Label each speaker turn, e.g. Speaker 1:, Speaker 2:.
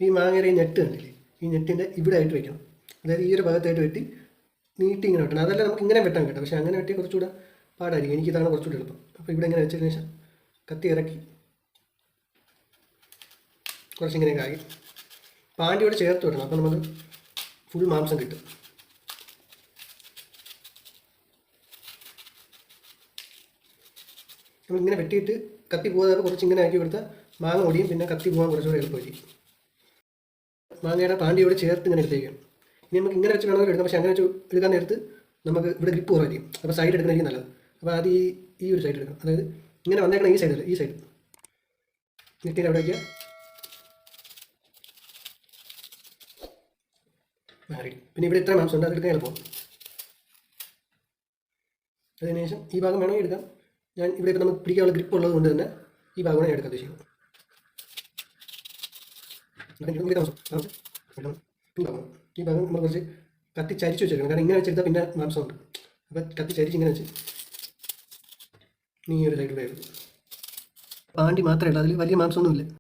Speaker 1: ഈ മാങ്ങയുടെ ഈ ഞെട്ട് കണ്ടില്ലേ, ഈ ഞെട്ടിൻ്റെ ഇവിടെ ആയിട്ട് വെക്കണം. അതായത് ഈ ഒരു ഭാഗത്തായിട്ട് വെട്ടി നീട്ടി ഇങ്ങനെ വെട്ടണം. അതല്ല നമുക്ക് ഇങ്ങനെ വെട്ടാൻ കേട്ടോ, പക്ഷേ അങ്ങനെ വെട്ടിയാൽ കുറച്ചുകൂടെ പാടായിരിക്കും. എനിക്കിതാണ് കുറച്ചുകൂടി എളുപ്പം. അപ്പോൾ ഇവിടെ ഇങ്ങനെ വെച്ചതിന് ശേഷം കത്തി ഇറക്കി കുറച്ചിങ്ങനെയൊക്കെ ആയി പാണ്ടിയോട് ചേർത്ത് വിടണം. അപ്പോൾ നമുക്ക് ഫുൾ മാംസം കിട്ടും. നമ്മളിങ്ങനെ വെട്ടിയിട്ട് കത്തി പോകാതെ കുറച്ചിങ്ങനെ ആക്കി കൊടുത്താൽ മാങ്ങ ഒടിയും, പിന്നെ കത്തി പോകാൻ കുറച്ചുകൂടെ എളുപ്പമായിരിക്കും. മാങ്ങയുടെ പാണ്ടിയോട് ചേർത്ത് ഇങ്ങനെ എടുത്തേക്കാം. ഇനി നമുക്ക് ഇങ്ങനെ വെച്ച് വേണമെങ്കിൽ എടുക്കാം, പക്ഷേ അങ്ങനെ വെച്ച് എടുക്കാൻ നേരത്ത് നമുക്ക് ഇവിടെ ഗ്രിപ്പ് കുറവായിരിക്കും. അപ്പോൾ സൈഡ് എടുക്കുന്നതായിരിക്കും നല്ലത്. അപ്പോൾ ആദ്യം ഈ ഒരു സൈഡ് എടുക്കണം. അതായത് ഇങ്ങനെ വന്നേക്കണം ഈ സൈഡല്ല, ഈ സൈഡ് നെറ്റിൻ്റെ അവിടെ വയ്ക്കുക. മാറി. പിന്നെ ഇവിടെ ഇത്ര മാംസം ഉണ്ട്, അതെടുക്കാൻ എളുപ്പം. അതിനുശേഷം ഈ ഭാഗം വേണമെങ്കിൽ എടുക്കാം. ഞാൻ ഇവിടെ ഇപ്പോൾ നമുക്ക് പിടിക്കാനുള്ള ഗ്രിപ്പ് ഉള്ളത് കൊണ്ട് തന്നെ ഈ ഭാഗമാണ് ഞാൻ എടുക്കാൻ ഉദ്ദേശിക്കുന്നത്. ഈ ഭാഗം നമ്മൾ കുറച്ച് കത്തി ചരിച്ച് വെച്ചേക്കണം. കാരണം ഇങ്ങനെ വെച്ചെടുത്താൽ പിന്നെ മാംസമുണ്ട്. അപ്പോൾ കത്തി ചരിച്ച് ഇങ്ങനെ വെച്ച് ഈ ഒരു സൈഡിലൂടെ എടുക്കും. പാണ്ടി മാത്രമേ ഉള്ളൂ, അതിൽ വലിയ മാംസമൊന്നുമില്ല.